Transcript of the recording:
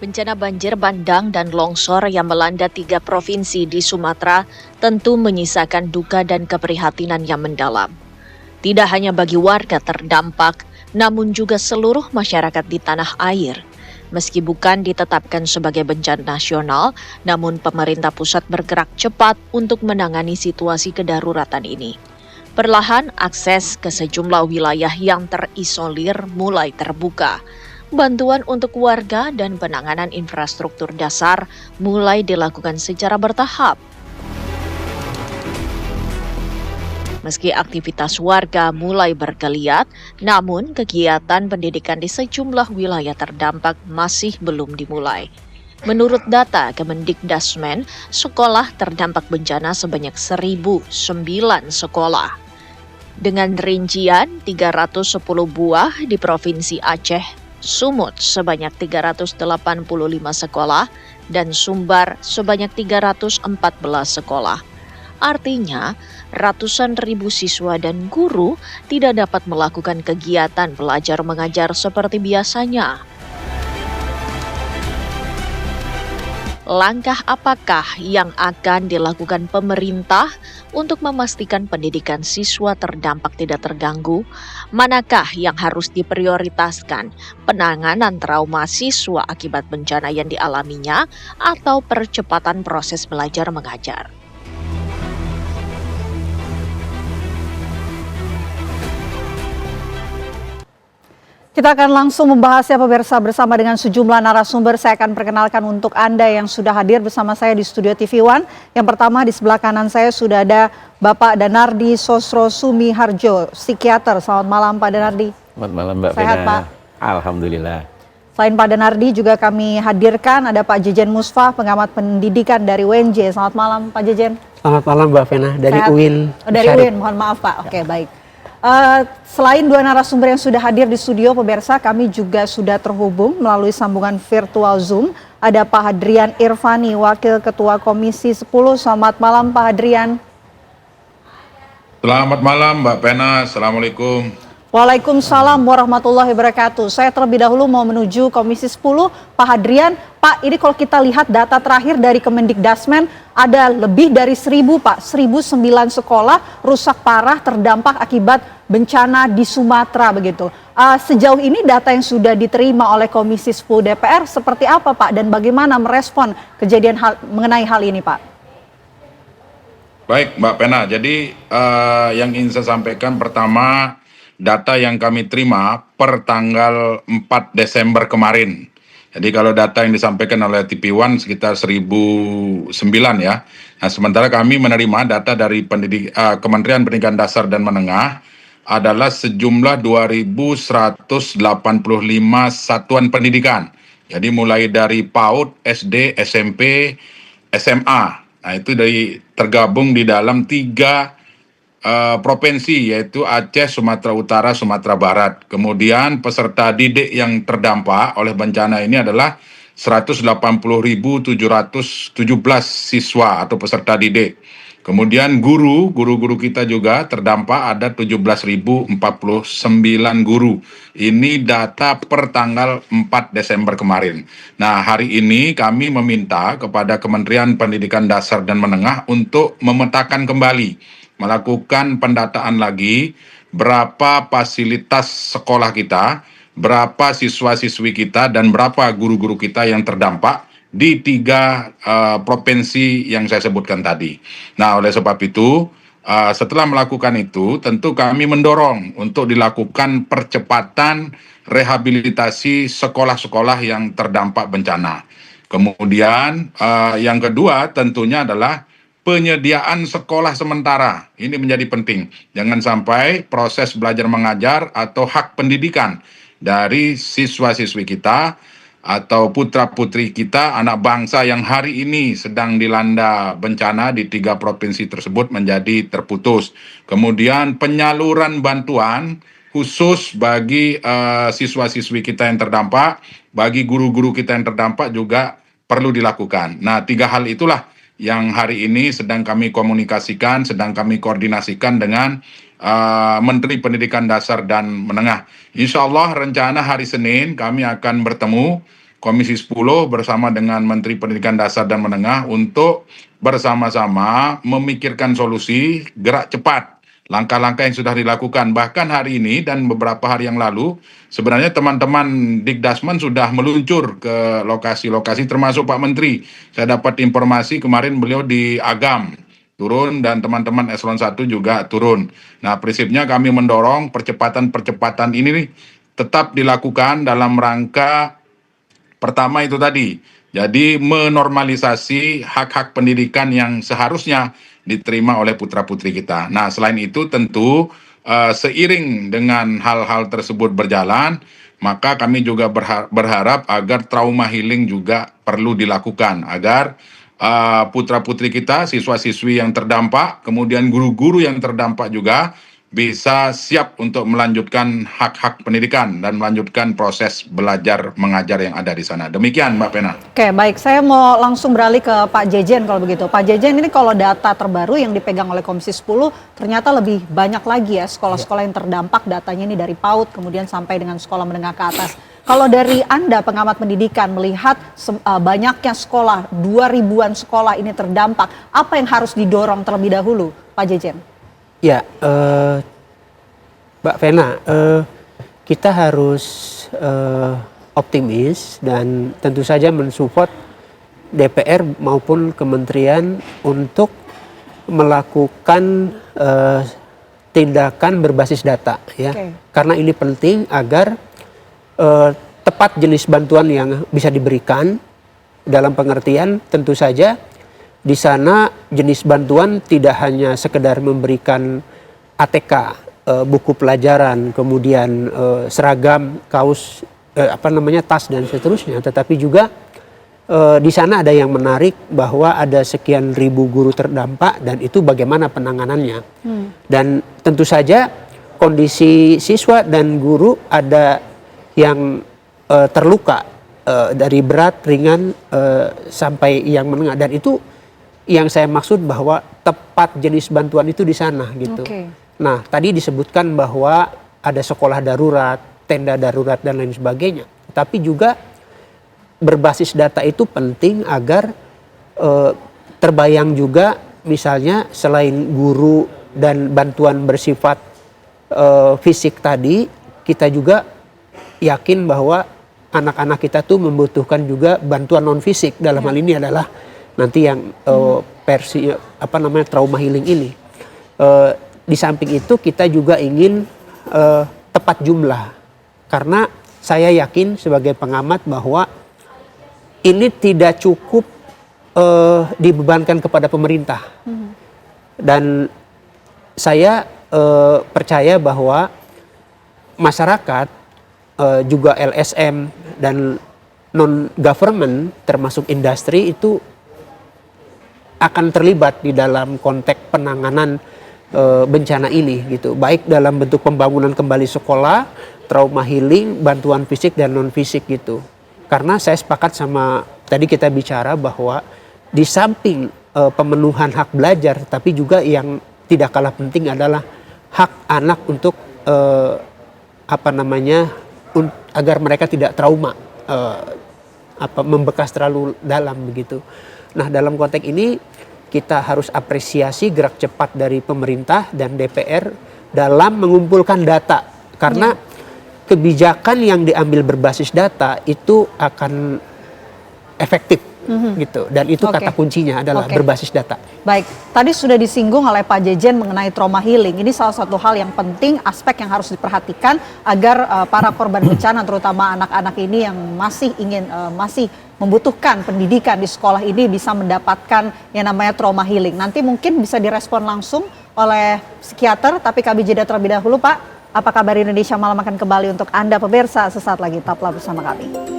Bencana banjir bandang dan longsor yang melanda 3 provinsi di Sumatera tentu menyisakan duka dan keprihatinan yang mendalam. Tidak hanya bagi warga terdampak, namun juga seluruh masyarakat di tanah air. Meski bukan ditetapkan sebagai bencana nasional, namun pemerintah pusat bergerak cepat untuk menangani situasi kedaruratan ini. Perlahan, akses ke sejumlah wilayah yang terisolir mulai terbuka. Bantuan untuk warga dan penanganan infrastruktur dasar mulai dilakukan secara bertahap. Meski aktivitas warga mulai bergeliat, namun kegiatan pendidikan di sejumlah wilayah terdampak masih belum dimulai. Menurut data Kemendikdasmen, sekolah terdampak bencana sebanyak 1.009 sekolah. Dengan rincian 310 buah di Provinsi Aceh, Sumut sebanyak 385 sekolah, dan Sumbar sebanyak 314 sekolah. Artinya, ratusan ribu siswa dan guru tidak dapat melakukan kegiatan belajar mengajar seperti biasanya. Langkah apakah yang akan dilakukan pemerintah untuk memastikan pendidikan siswa terdampak tidak terganggu? Manakah yang harus diprioritaskan? Penanganan trauma siswa akibat bencana yang dialaminya atau percepatan proses belajar mengajar? Kita akan langsung membahasnya pemirsa bersama dengan sejumlah narasumber. Saya akan perkenalkan untuk Anda yang sudah hadir bersama saya di Studio TV One. Yang pertama di sebelah kanan saya sudah ada Bapak Danardi Sosro Sumiharjo, psikiater. Selamat malam Pak Danardi. Selamat malam Mbak Sehat Vena. Pak? Alhamdulillah. Selain Pak Danardi juga kami hadirkan ada Pak Jejen Musfah, pengamat pendidikan dari UNJ. Selamat malam Pak Jejen. Selamat malam Mbak Vena, dari Sehat? UIN. Oh, dari UIN, mohon maaf Pak. Oke, baik. Selain dua narasumber yang sudah hadir di studio, pemirsa, kami juga sudah terhubung melalui sambungan virtual Zoom. Ada Pak Hadrian Irvani, Wakil Ketua Komisi 10. Selamat malam Pak Hadrian. Selamat malam Mbak Pena, Assalamualaikum. Waalaikumsalam warahmatullahi wabarakatuh. Saya terlebih dahulu mau menuju Komisi 10. Pak Hadrian, Pak, ini kalau kita lihat data terakhir dari Kemendikdasmen, ada lebih dari 1.000 Pak, 1.009 sekolah rusak parah terdampak akibat bencana di Sumatera begitu. Sejauh ini data yang sudah diterima oleh Komisi 10 DPR seperti apa Pak, dan bagaimana merespon kejadian mengenai hal ini Pak? Baik Mbak Pena, jadi yang ingin saya sampaikan pertama, data yang kami terima per tanggal 4 Desember kemarin. Jadi kalau data yang disampaikan oleh TV One sekitar 1.009 ya. Nah, sementara kami menerima data dari Kementerian Pendidikan Dasar dan Menengah adalah sejumlah 2.185 satuan pendidikan. Jadi mulai dari PAUD, SD, SMP, SMA. Nah itu tergabung di dalam 3 provinsi, yaitu Aceh, Sumatera Utara, Sumatera Barat. Kemudian peserta didik yang terdampak oleh bencana ini adalah 180.717 siswa atau peserta didik. Kemudian guru-guru kita juga terdampak ada 17.049 guru. Ini data per tanggal 4 Desember kemarin. Nah, hari ini kami meminta kepada Kementerian Pendidikan Dasar dan Menengah untuk memetakan kembali, melakukan pendataan lagi berapa fasilitas sekolah kita, berapa siswa-siswi kita, dan berapa guru-guru kita yang terdampak di 3 provinsi yang saya sebutkan tadi. Nah, oleh sebab itu, setelah melakukan itu, tentu kami mendorong untuk dilakukan percepatan rehabilitasi sekolah-sekolah yang terdampak bencana. Kemudian, yang kedua tentunya adalah penyediaan sekolah sementara. Ini menjadi penting. Jangan sampai proses belajar mengajar atau hak pendidikan dari siswa-siswi kita atau putra-putri kita, anak bangsa yang hari ini sedang dilanda bencana di 3 provinsi tersebut menjadi terputus. Kemudian penyaluran bantuan khusus bagi siswa-siswi kita yang terdampak, bagi guru-guru kita yang terdampak juga perlu dilakukan. Nah, 3 hal itulah yang hari ini sedang kami komunikasikan, sedang kami koordinasikan dengan Menteri Pendidikan Dasar dan Menengah. Insya Allah rencana hari Senin kami akan bertemu Komisi 10 bersama dengan Menteri Pendidikan Dasar dan Menengah untuk bersama-sama memikirkan solusi gerak cepat langkah-langkah yang sudah dilakukan. Bahkan hari ini dan beberapa hari yang lalu, sebenarnya teman-teman Dikdasmen sudah meluncur ke lokasi-lokasi termasuk Pak Menteri. Saya dapat informasi kemarin beliau di Agam turun dan teman-teman Eselon 1 juga turun. Nah, prinsipnya kami mendorong percepatan-percepatan ini tetap dilakukan dalam rangka pertama itu tadi, jadi menormalisasi hak-hak pendidikan yang seharusnya diterima oleh putra-putri kita. Nah, selain itu tentu seiring dengan hal-hal tersebut berjalan, maka kami juga berharap agar trauma healing juga perlu dilakukan agar putra-putri kita, siswa-siswi yang terdampak, kemudian guru-guru yang terdampak juga bisa siap untuk melanjutkan hak-hak pendidikan dan melanjutkan proses belajar mengajar yang ada di sana. Demikian Mbak Pena. Oke, baik. Saya mau langsung beralih ke Pak Jejen kalau begitu. Pak Jejen, ini kalau data terbaru yang dipegang oleh Komisi 10 ternyata lebih banyak lagi ya sekolah-sekolah yang terdampak, datanya ini dari PAUD kemudian sampai dengan sekolah menengah ke atas. Kalau dari Anda pengamat pendidikan melihat banyaknya sekolah, 2.000-an sekolah ini terdampak, apa yang harus didorong terlebih dahulu, Pak Jejen? Ya, Mbak Vena, kita harus optimis dan tentu saja mensupport DPR maupun kementerian untuk melakukan tindakan berbasis data, ya. Okay. Karena ini penting agar tepat jenis bantuan yang bisa diberikan dalam pengertian tentu saja. Di sana jenis bantuan tidak hanya sekedar memberikan ATK, buku pelajaran, kemudian seragam, kaos, tas dan seterusnya, tetapi juga di sana ada yang menarik bahwa ada sekian ribu guru terdampak dan itu bagaimana penanganannya. Dan tentu saja kondisi siswa dan guru ada yang terluka dari berat, ringan sampai yang menengah, dan itu yang saya maksud bahwa tepat jenis bantuan itu di sana gitu. Okay. Nah, tadi disebutkan bahwa ada sekolah darurat, tenda darurat dan lain sebagainya. Tapi juga berbasis data itu penting agar terbayang juga misalnya selain guru dan bantuan bersifat fisik tadi, kita juga yakin bahwa anak-anak kita tuh membutuhkan juga bantuan non fisik. Dalam hal ini adalah nanti yang trauma healing ini. Di samping itu kita juga ingin tepat jumlah, karena saya yakin sebagai pengamat bahwa ini tidak cukup dibebankan kepada pemerintah. Dan saya percaya bahwa masyarakat juga LSM dan non government termasuk industri itu akan terlibat di dalam konteks penanganan bencana ini gitu, baik dalam bentuk pembangunan kembali sekolah, trauma healing, bantuan fisik dan non fisik gitu. Karena saya sepakat sama tadi kita bicara bahwa di samping pemenuhan hak belajar, tapi juga yang tidak kalah penting adalah hak anak untuk agar mereka tidak trauma, membekas terlalu dalam begitu. Nah, dalam konteks ini kita harus apresiasi gerak cepat dari pemerintah dan DPR dalam mengumpulkan data, karena kebijakan yang diambil berbasis data itu akan efektif gitu, dan itu kata kuncinya adalah berbasis data. Baik, tadi sudah disinggung oleh Pak Jejen mengenai trauma healing. Ini salah satu hal yang penting, aspek yang harus diperhatikan agar para korban bencana, terutama anak-anak ini yang masih ingin masih membutuhkan pendidikan di sekolah ini bisa mendapatkan yang namanya trauma healing. Nanti mungkin bisa direspon langsung oleh psikiater, tapi kami jeda terlebih dahulu, Pak. Apa kabar Indonesia Malam akan kembali untuk Anda pemirsa sesaat lagi, tetaplah bersama kami.